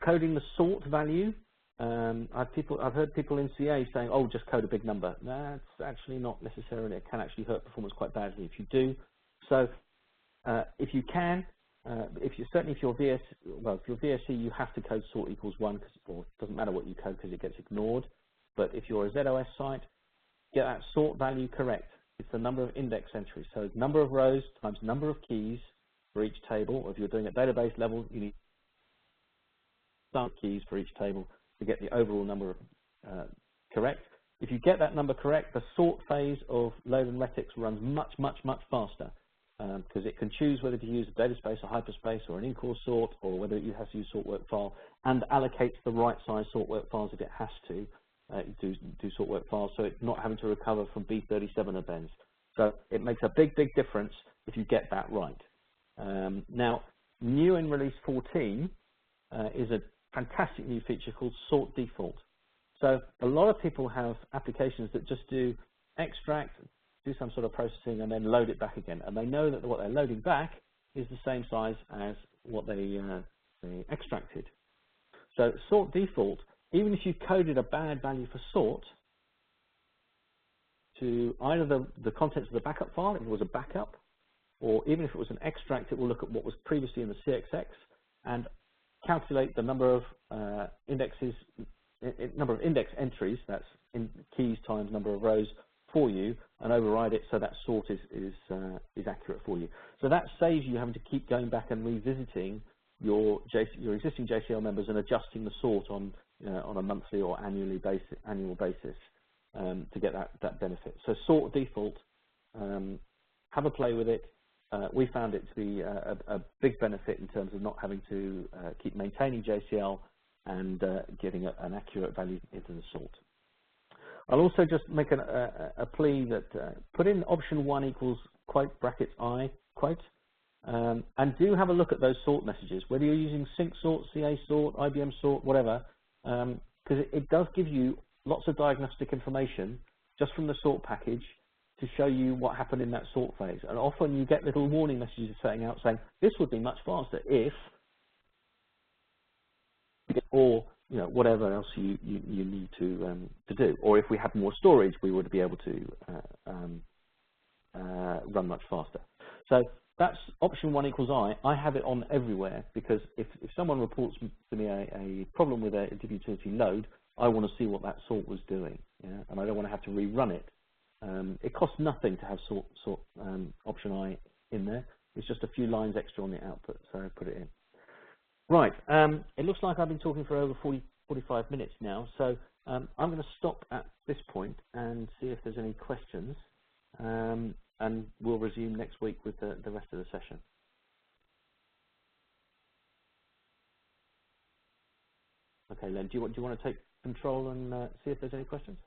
Coding the sort value, I've heard people in CA saying, oh, just code a big number. That's actually not necessarily, it can actually hurt performance quite badly if you do. So if you can, if you're VSE, you have to code sort equals 1, or it doesn't matter what you code because it gets ignored. But if you're a ZOS site, get that sort value correct. It's the number of index entries. So number of rows times number of keys for each table. Or if you're doing at database level, you need some keys for each table to get the overall number correct. If you get that number correct, the sort phase of load and retics runs much, much, much faster because it can choose whether to use a data space, a hyperspace, or an in-core sort, or whether it has to use sort work file, and allocates the right size sort work files if it has to do sort work files, so it's not having to recover from B37 events. So it makes a big, big difference if you get that right. Now, new in release 14 is a fantastic new feature called sort default. So a lot of people have applications that just do extract, do some sort of processing, and then load it back again. And they know that what they're loading back is the same size as what they extracted. So sort default, even if you coded a bad value for sort to either the contents of the backup file, if it was a backup, or even if it was an extract, it will look at what was previously in the CXX and calculate the number of number of index entries, that's in keys times number of rows, for you, and override it so that sort is accurate for you. So that saves you having to keep going back and revisiting your existing JCL members and adjusting the sort on a monthly or annual basis to get that benefit. So sort default, have a play with it. We found it to be a big benefit in terms of not having to keep maintaining JCL and getting an accurate value into the sort. I'll also just make a plea that put in option 1 equals quote brackets I quote, and do have a look at those sort messages, whether you're using sync sort, CA sort, IBM sort, whatever, because it does give you lots of diagnostic information just from the sort package to show you what happened in that sort phase. And often you get little warning messages saying this would be much faster if, or whatever else you need to do, or if we had more storage, we would be able to run much faster. So that's option 1 equals I have it on everywhere, because if someone reports to me a problem with a DBUTLTY load, I want to see what that sort was doing, and I don't want to have to rerun it. It costs nothing to have sort option I in there. It's just a few lines extra on the output, so I put it in. Right, it looks like I've been talking for over 45 minutes now, so I'm going to stop at this point and see if there's any questions, and we'll resume next week with the rest of the session. Okay, Len, do you want to take control and see if there's any questions?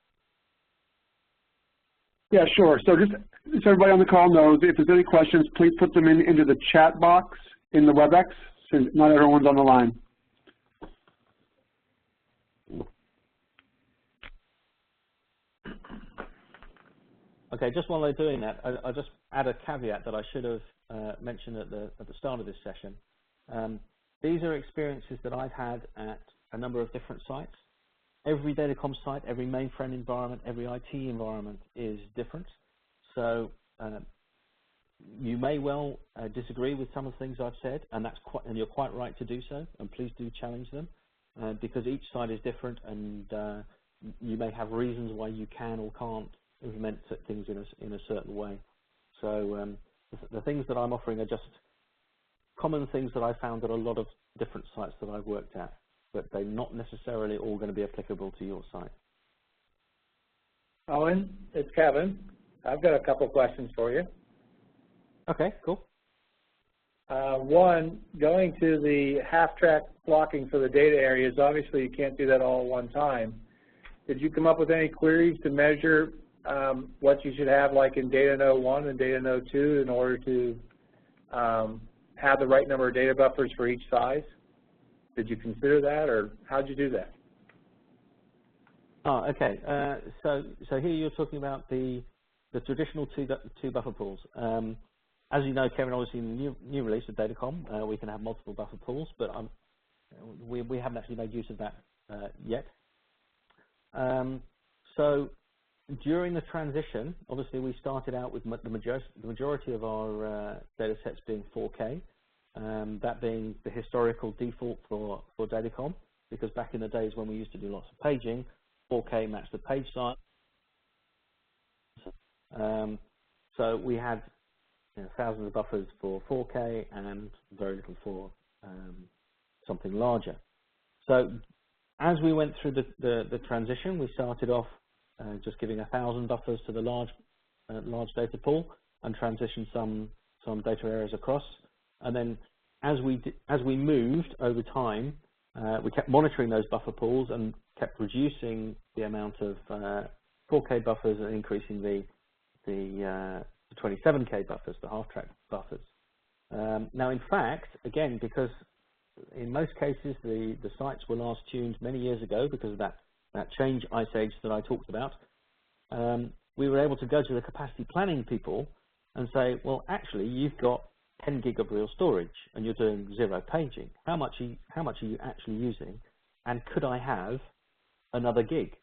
Yeah, sure. So just so everybody on the call knows, if there's any questions, please put them into the chat box in the WebEx, since not everyone's on the line. Okay, just while they're doing that, I'll just add a caveat that I should have mentioned at the start of this session. These are experiences that I've had at a number of different sites. Every Datacom site, every mainframe environment, every IT environment is different. So you may well disagree with some of the things I've said, and you're quite right to do so. And please do challenge them, because each site is different, and you may have reasons why you can or can't implement things in a certain way. So the things that I'm offering are just common things that I found at a lot of different sites that I've worked at, but they're not necessarily all going to be applicable to your site. Owen, it's Kevin. I've got a couple questions for you. Okay, cool. One, going to the half-track blocking for the data areas, obviously you can't do that all at one time. Did you come up with any queries to measure what you should have, like in data node 1 and data node 2, in order to have the right number of data buffers for each size? Did you consider that, or how did you do that? Oh, okay. So here you're talking about the traditional two buffer pools. As you know, Kevin, obviously in the new release of Datacom, we can have multiple buffer pools, but we haven't actually made use of that yet. So during the transition, obviously we started out with the majority of our data sets being 4K. That being the historical default for Datacom, because back in the days when we used to do lots of paging, 4K matched the page size. So we had thousands of buffers for 4K and very little for something larger. So as we went through the transition, we started off just giving 1,000 buffers to the large data pool and transitioned some data areas across. And then as we moved over time, we kept monitoring those buffer pools and kept reducing the amount of 4K buffers and increasing the 27K buffers, the half-track buffers. Now, in fact, again, because in most cases the sites were last tuned many years ago because of that change ice age that I talked about, we were able to go to the capacity planning people and say, well, actually, you've got 10 gig of real storage and you're doing 0 paging. How much are you actually using? And could I have another gig?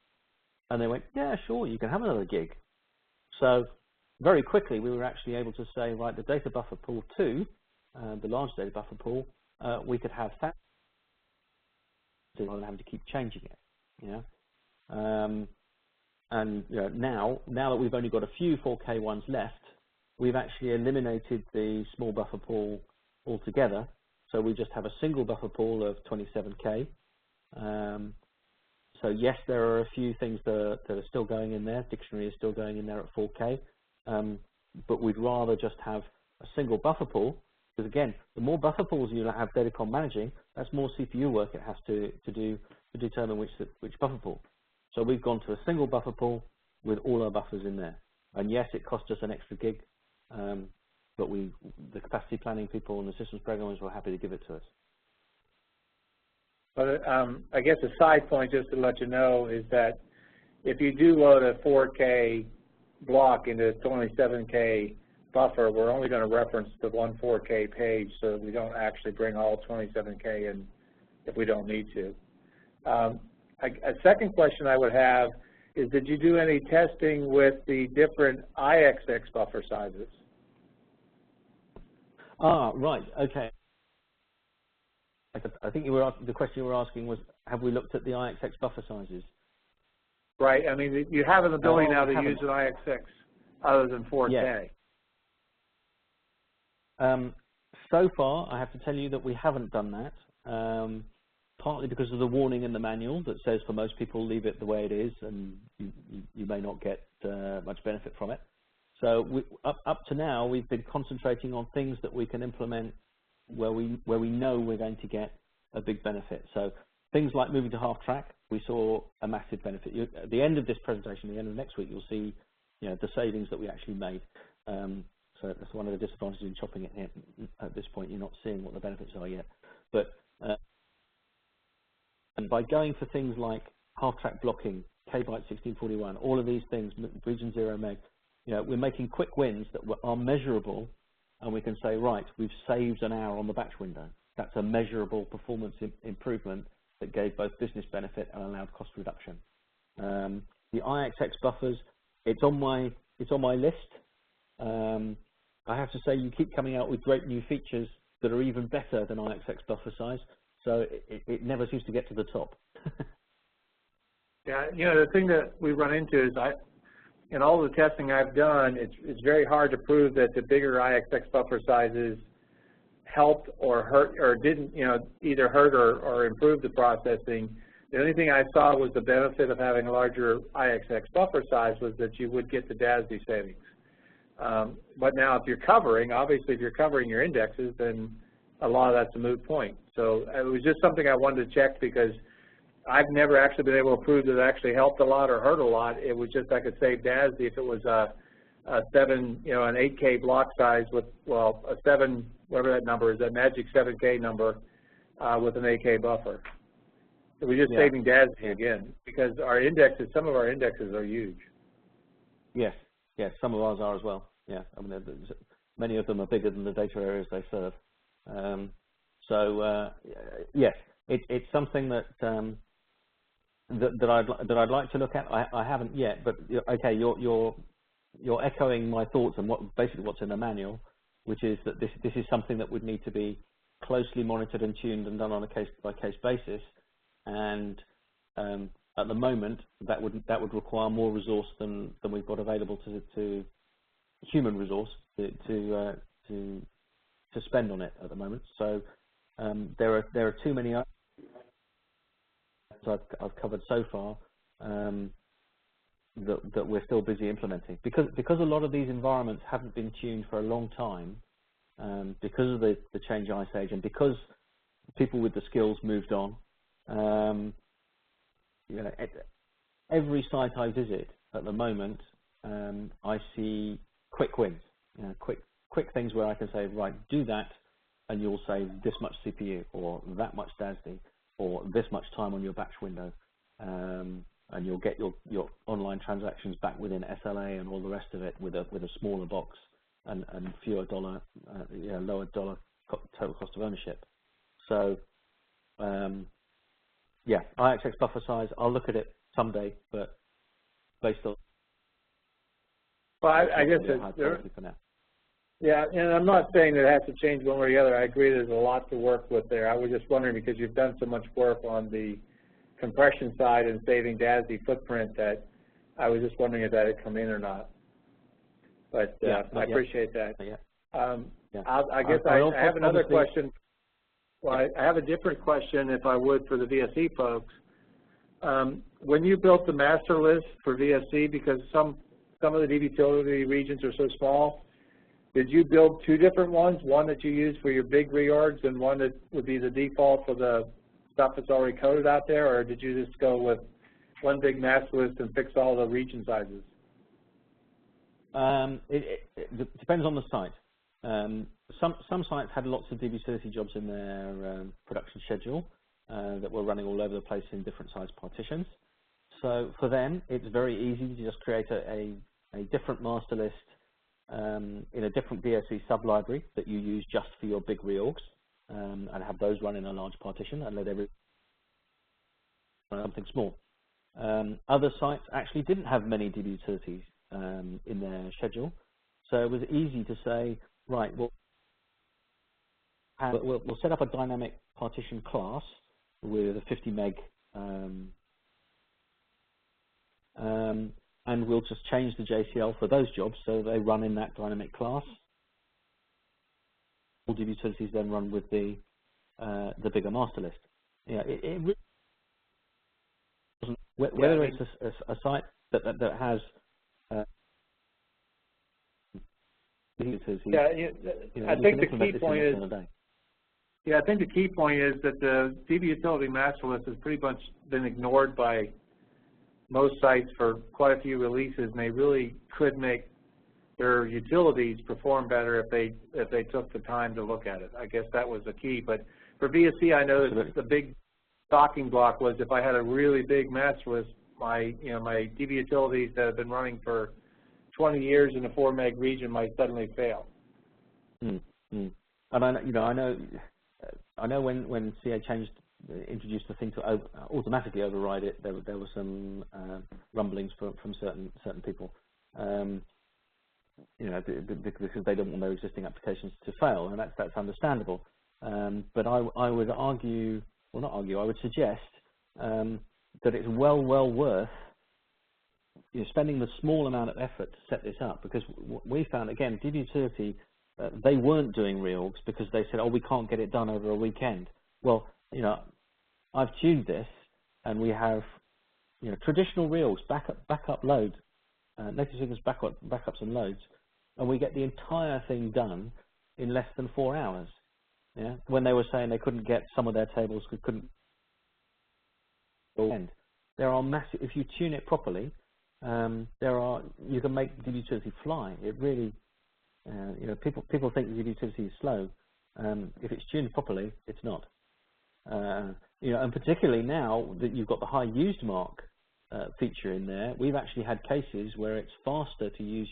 And they went, yeah, sure, you can have another gig. So very quickly, we were actually able to say, right, the data buffer pool 2, the large data buffer pool, we could have that rather than having to keep changing it. And now that we've only got a few 4K ones left, we've actually eliminated the small buffer pool altogether. So we just have a single buffer pool of 27K. So yes, there are a few things that are still going in there. Dictionary is still going in there at 4K. But we'd rather just have a single buffer pool, because again, the more buffer pools you have Datacom managing, that's more CPU work it has to do to determine which buffer pool. So we've gone to a single buffer pool with all our buffers in there. And yes, it cost us an extra gig, but the capacity planning people and the systems programmers were happy to give it to us. But I guess a side point just to let you know is that if you do load a 4K block into a 27K buffer, we're only going to reference the one 4K page, so we don't actually bring all 27K in if we don't need to. A second question I would have is, did you do any testing with the different IXX buffer sizes? Ah, right, okay. I think the question you were asking was, have we looked at the IXX buffer sizes? Right, I mean, you have an ability now to use an IXX other than 4K. Yeah. So far, I have to tell you that we haven't done that, partly because of the warning in the manual that says for most people leave it the way it is and you may not get much benefit from it. So up to now, we've been concentrating on things that we can implement where we know we're going to get a big benefit. So things like moving to half track, we saw a massive benefit. At the end of this presentation, at the end of next week, you'll see the savings that we actually made. So that's one of the disadvantages in chopping it here. At this point, you're not seeing what the benefits are yet. But and by going for things like half-track blocking, kbyte 1641, all of these things, region 0 meg, we're making quick wins that are measurable, and we can say, right, we've saved an hour on the batch window. That's a measurable performance improvement that gave both business benefit and allowed cost reduction. The IXX buffers, it's on my list. I have to say, you keep coming out with great new features that are even better than IXX buffer size, so it never seems to get to the top. Yeah, the thing that we run into is in all the testing I've done, it's very hard to prove that the bigger IXX buffer sizes helped or hurt or didn't, either hurt or improve the processing. The only thing I saw was the benefit of having a larger IXX buffer size was that you would get the DASD savings. But now if you're covering, obviously if you're covering your indexes, then a lot of that's a moot point. So it was just something I wanted to check because I've never actually been able to prove that it actually helped a lot or hurt a lot. It was just I could save DASD if it was a 7, an 8K block size with, well, a 7, whatever that number is, that magic 7K number with an 8K buffer. So we're just saving DASD again because our indexes, some of our indexes are huge. Yes, some of ours are as well. Yeah, I mean, many of them are bigger than the data areas they serve. Yes, it's something that that I'd like to look at. I haven't yet, but okay, you're echoing my thoughts and basically what's in the manual, which is that this is something that would need to be closely monitored and tuned and done on a case-by-case basis, and at the moment that would require more resource than we've got available to human resource to spend on it at the moment. So there are too many I've covered so far that we're still busy implementing because a lot of these environments haven't been tuned for a long time because of the change ice age and because people with the skills moved on. Every site I visit at the moment, I see quick wins, quick things where I can say, right, do that, and you'll save this much CPU or that much DASD or this much time on your batch window, and you'll get your online transactions back within SLA and all the rest of it with a smaller box and fewer dollar, lower dollar total cost of ownership. So, yeah, IXX buffer size, I'll look at it someday, but based on. Well, I guess yeah, and I'm not saying that it has to change one way or the other. I agree there's a lot to work with there. I was just wondering because you've done so much work on the compression side and saving DASD footprint that I was just wondering if that had come in or not. But I appreciate that. I guess I have another question. Well, I have a different question, if I would, for the VSE folks. When you built the master list for VSE, because some of the DBUTLTY regions are so small, did you build two different ones, one that you use for your big reorgs and one that would be the default for the stuff that's already coded out there, or did you just go with one big master list and fix all the region sizes? It depends on the site. Some sites had lots of DBUTLTY jobs in their production schedule that were running all over the place in different size partitions. So for them, it's very easy to just create a different master list in a different VSE sublibrary that you use just for your big reorgs, and have those run in a large partition and let everything run something small. Other sites actually didn't have many DBUTLTYs in their schedule, so it was easy to say, right, we'll set up a dynamic partition class with a 50 meg and we'll just change the JCL for those jobs so they run in that dynamic class. All DBUTLTYs then run with the bigger master list. Yeah, it really doesn't, whether it's a site that has I think the key point is. Yeah, I think the key point is that the DBUTLTY master list has pretty much been ignored by most sites for quite a few releases, and they really could make their utilities perform better if they took the time to look at it. I guess that was the key. But for VSE, I know that the big stocking block was if I had a really big master list, my DBUTLTYs that have been running for 20 years in a 4 meg region might suddenly fail. And I know when CA introduced the thing to automatically override it, there were some rumblings from certain people, because they don't want their existing applications to fail, and that's understandable. But I would argue, well, not argue, I would suggest that it's well worth spending the small amount of effort to set this up, because we found, again, DBUTLTY, they weren't doing reorgs because they said, oh, we can't get it done over a weekend. Well, I've tuned this, and we have, traditional reorgs, backup load, native sequence backups and loads, and we get the entire thing done in less than 4 hours. Yeah, when they were saying they couldn't get some of their tables, there are massive. If you tune it properly, you can make DBUTLTY fly. It really, people think DBUTLTY is slow. If it's tuned properly, it's not. And particularly now that you've got the high used mark feature in there, we've actually had cases where it's faster to use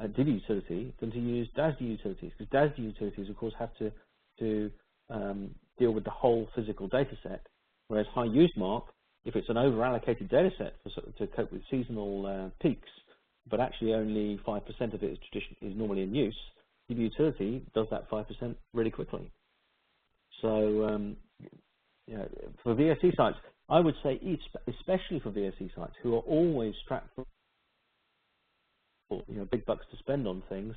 DBUTLTY than to use DASDUTLTYs, because DASDUTLTYs, of course, have to deal with the whole physical data set, whereas high used mark, if it's an over-allocated data set to cope with seasonal peaks, but actually only 5% of it is normally in use, DBUTLTY does that 5% really quickly. So, for VSE sites, I would say, especially for VSE sites who are always strapped for big bucks to spend on things,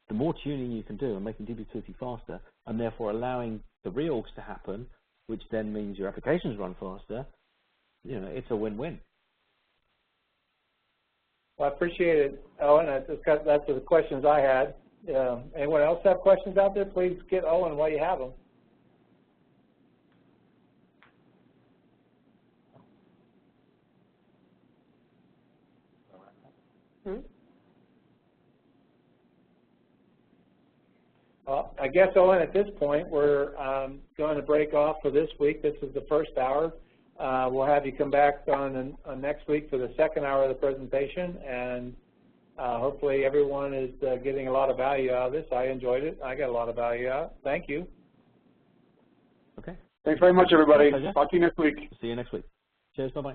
the more tuning you can do and making DBUTLTY faster, and therefore allowing the reorgs to happen, which then means your applications run faster, it's a win-win. Well, I appreciate it, Owen. That's the questions I had. Anyone else have questions out there? Please get Owen while you have them. Well, I guess, Owen, at this point, we're going to break off for this week. This is the first hour. We'll have you come back on next week for the second hour of the presentation, and hopefully everyone is getting a lot of value out of this. I enjoyed it. I got a lot of value out. Thank you. Okay. Thanks very much, everybody. Talk to you next week. See you next week. Cheers. Bye-bye.